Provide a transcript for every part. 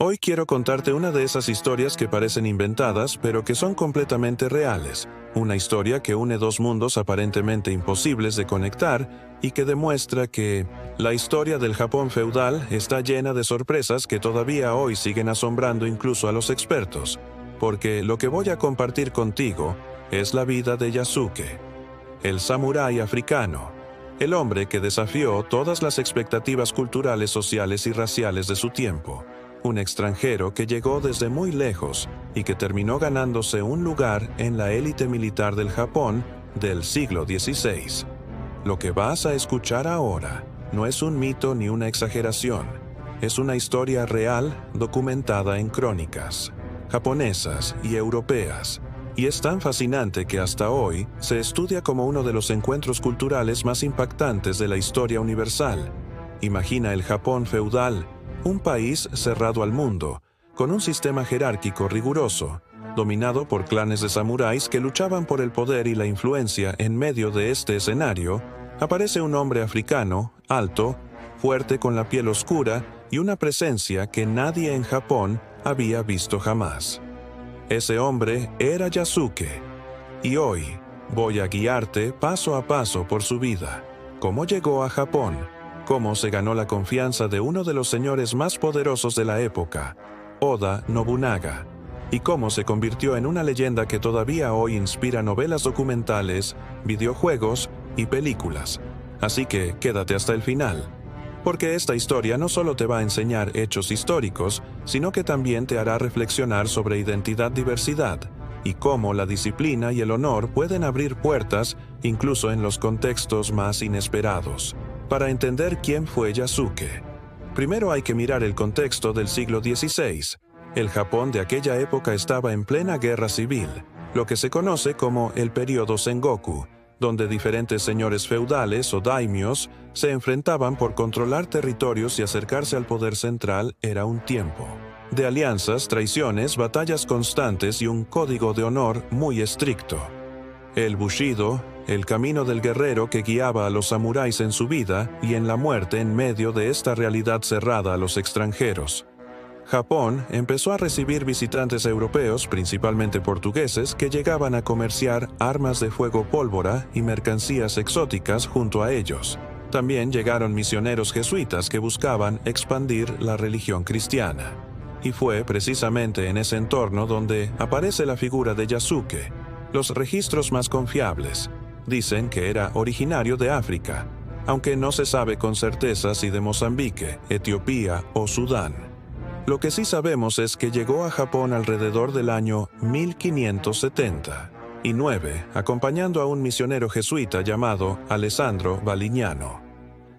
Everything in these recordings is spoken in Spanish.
Hoy quiero contarte una de esas historias que parecen inventadas, pero que son completamente reales. Una historia que une dos mundos aparentemente imposibles de conectar y que demuestra que la historia del Japón feudal está llena de sorpresas que todavía hoy siguen asombrando incluso a los expertos. Porque lo que voy a compartir contigo es la vida de Yasuke, el samurái africano, el hombre que desafió todas las expectativas culturales, sociales y raciales de su tiempo. Un extranjero que llegó desde muy lejos y que terminó ganándose un lugar en la élite militar del Japón del siglo XVI. Lo que vas a escuchar ahora no es un mito ni una exageración. Es una historia real documentada en crónicas japonesas y europeas. Y es tan fascinante que hasta hoy se estudia como uno de los encuentros culturales más impactantes de la historia universal. Imagina el Japón feudal, un país cerrado al mundo, con un sistema jerárquico riguroso, dominado por clanes de samuráis que luchaban por el poder y la influencia. En medio de este escenario, aparece un hombre africano, alto, fuerte con la piel oscura y una presencia que nadie en Japón había visto jamás. Ese hombre era Yasuke, y hoy voy a guiarte paso a paso por su vida, cómo llegó a Japón, cómo se ganó la confianza de uno de los señores más poderosos de la época, Oda Nobunaga, y cómo se convirtió en una leyenda que todavía hoy inspira novelas documentales, videojuegos y películas. Así que quédate hasta el final, porque esta historia no solo te va a enseñar hechos históricos, sino que también te hará reflexionar sobre identidad-diversidad y cómo la disciplina y el honor pueden abrir puertas incluso en los contextos más inesperados. Para entender quién fue Yasuke, primero hay que mirar el contexto del siglo XVI. El Japón de aquella época estaba en plena guerra civil, lo que se conoce como el período Sengoku, donde diferentes señores feudales o daimios se enfrentaban por controlar territorios y acercarse al poder central. Era un tiempo de alianzas, traiciones, batallas constantes y un código de honor muy estricto. El Bushido, el camino del guerrero que guiaba a los samuráis en su vida y en la muerte en medio de esta realidad cerrada a los extranjeros. Japón empezó a recibir visitantes europeos, principalmente portugueses, que llegaban a comerciar armas de fuego, pólvora y mercancías exóticas junto a ellos. También llegaron misioneros jesuitas que buscaban expandir la religión cristiana. Y fue precisamente en ese entorno donde aparece la figura de Yasuke. Los registros más confiables dicen que era originario de África, aunque no se sabe con certeza si de Mozambique, Etiopía o Sudán. Lo que sí sabemos es que llegó a Japón alrededor del año 1579, acompañando a un misionero jesuita llamado Alessandro Valignano.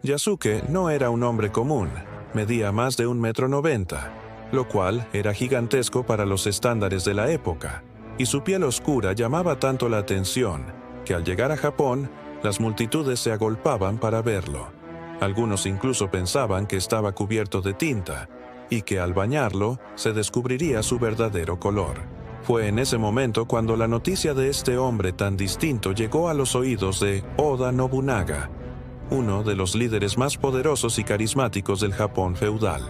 Yasuke no era un hombre común, medía más de 1,90 m, lo cual era gigantesco para los estándares de la época, y su piel oscura llamaba tanto la atención que al llegar a Japón, las multitudes se agolpaban para verlo. Algunos incluso pensaban que estaba cubierto de tinta, y que al bañarlo se descubriría su verdadero color. Fue en ese momento cuando la noticia de este hombre tan distinto llegó a los oídos de Oda Nobunaga, uno de los líderes más poderosos y carismáticos del Japón feudal.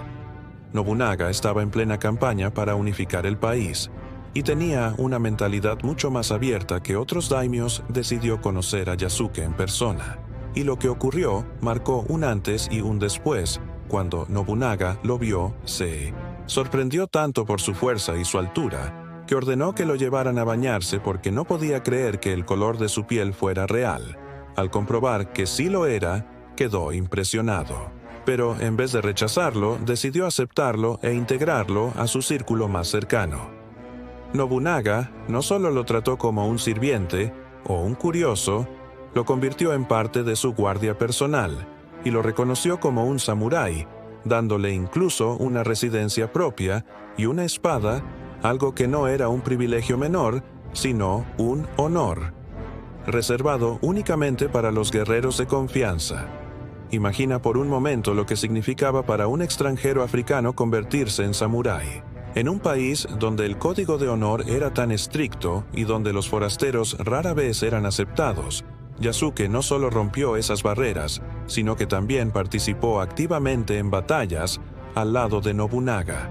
Nobunaga estaba en plena campaña para unificar el país, y tenía una mentalidad mucho más abierta que otros daimios. Decidió conocer a Yasuke en persona, y lo que ocurrió marcó un antes y un después. Cuando Nobunaga lo vio, se sorprendió tanto por su fuerza y su altura, que ordenó que lo llevaran a bañarse porque no podía creer que el color de su piel fuera real. Al comprobar que sí lo era, quedó impresionado. Pero en vez de rechazarlo, decidió aceptarlo e integrarlo a su círculo más cercano. Nobunaga no solo lo trató como un sirviente o un curioso, lo convirtió en parte de su guardia personal, y lo reconoció como un samurái, dándole incluso una residencia propia y una espada, algo que no era un privilegio menor, sino un honor, reservado únicamente para los guerreros de confianza. Imagina por un momento lo que significaba para un extranjero africano convertirse en samurái, en un país donde el código de honor era tan estricto y donde los forasteros rara vez eran aceptados. Yasuke no solo rompió esas barreras, sino que también participó activamente en batallas al lado de Nobunaga.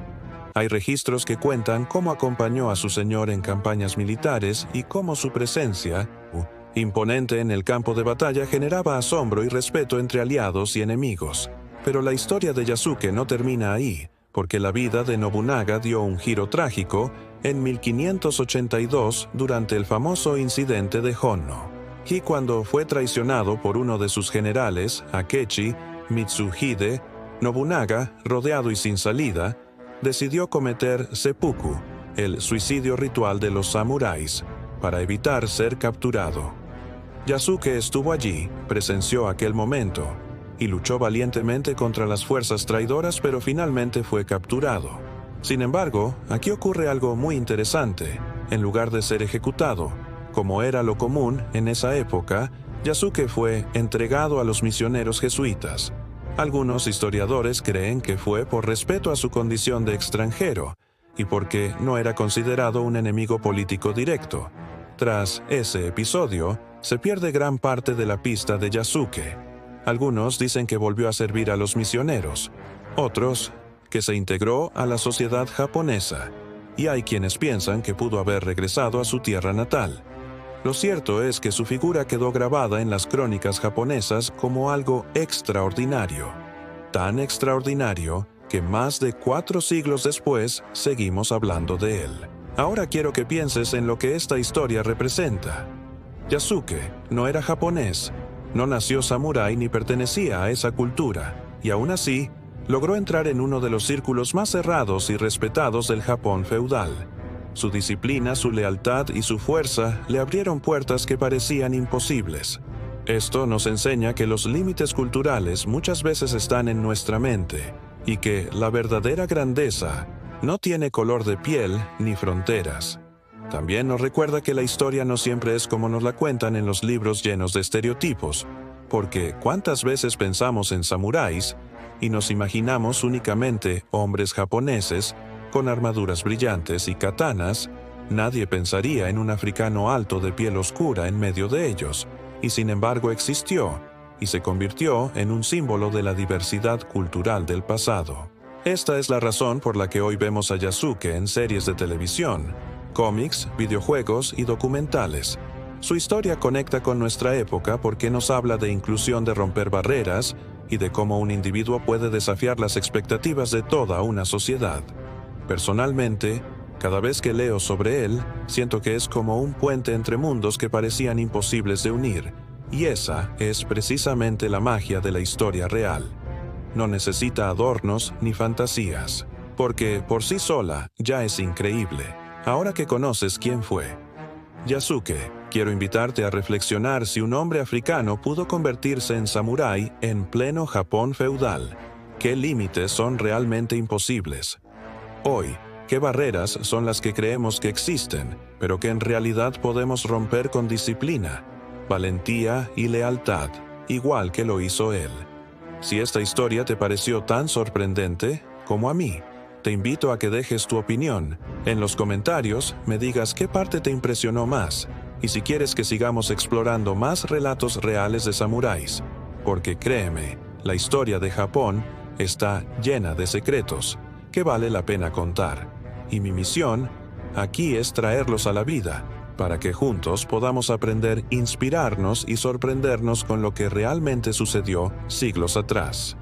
Hay registros que cuentan cómo acompañó a su señor en campañas militares y cómo su presencia, imponente en el campo de batalla, generaba asombro y respeto entre aliados y enemigos. Pero la historia de Yasuke no termina ahí, porque la vida de Nobunaga dio un giro trágico en 1582 durante el famoso incidente de Honno. Y cuando fue traicionado por uno de sus generales, Akechi Mitsuhide, Nobunaga, rodeado y sin salida, decidió cometer seppuku, el suicidio ritual de los samuráis, para evitar ser capturado. Yasuke estuvo allí, presenció aquel momento, y luchó valientemente contra las fuerzas traidoras, pero finalmente fue capturado. Sin embargo, aquí ocurre algo muy interesante. En lugar de ser ejecutado, como era lo común en esa época, Yasuke fue entregado a los misioneros jesuitas. Algunos historiadores creen que fue por respeto a su condición de extranjero y porque no era considerado un enemigo político directo. Tras ese episodio, se pierde gran parte de la pista de Yasuke. Algunos dicen que volvió a servir a los misioneros, otros que se integró a la sociedad japonesa, y hay quienes piensan que pudo haber regresado a su tierra natal. Lo cierto es que su figura quedó grabada en las crónicas japonesas como algo extraordinario, tan extraordinario que más de 4 siglos después seguimos hablando de él. Ahora quiero que pienses en lo que esta historia representa. Yasuke no era japonés, no nació samurái ni pertenecía a esa cultura, y aún así, logró entrar en uno de los círculos más cerrados y respetados del Japón feudal. Su disciplina, su lealtad y su fuerza le abrieron puertas que parecían imposibles. Esto nos enseña que los límites culturales muchas veces están en nuestra mente y que la verdadera grandeza no tiene color de piel ni fronteras. También nos recuerda que la historia no siempre es como nos la cuentan en los libros llenos de estereotipos, porque ¿cuántas veces pensamos en samuráis y nos imaginamos únicamente hombres japoneses con armaduras brillantes y katanas? Nadie pensaría en un africano alto de piel oscura en medio de ellos, y sin embargo existió, y se convirtió en un símbolo de la diversidad cultural del pasado. Esta es la razón por la que hoy vemos a Yasuke en series de televisión, cómics, videojuegos y documentales. Su historia conecta con nuestra época porque nos habla de inclusión, de romper barreras y de cómo un individuo puede desafiar las expectativas de toda una sociedad. Personalmente, cada vez que leo sobre él, siento que es como un puente entre mundos que parecían imposibles de unir, y esa es precisamente la magia de la historia real. No necesita adornos ni fantasías, porque por sí sola ya es increíble. Ahora que conoces quién fue Yasuke, quiero invitarte a reflexionar si un hombre africano pudo convertirse en samurái en pleno Japón feudal. ¿Qué límites son realmente imposibles? Hoy, ¿qué barreras son las que creemos que existen, pero que en realidad podemos romper con disciplina, valentía y lealtad, igual que lo hizo él? Si esta historia te pareció tan sorprendente como a mí, te invito a que dejes tu opinión. En los comentarios me digas qué parte te impresionó más, y si quieres que sigamos explorando más relatos reales de samuráis, porque créeme, la historia de Japón está llena de secretos que vale la pena contar. Y mi misión aquí es traerlos a la vida, para que juntos podamos aprender, inspirarnos y sorprendernos con lo que realmente sucedió siglos atrás.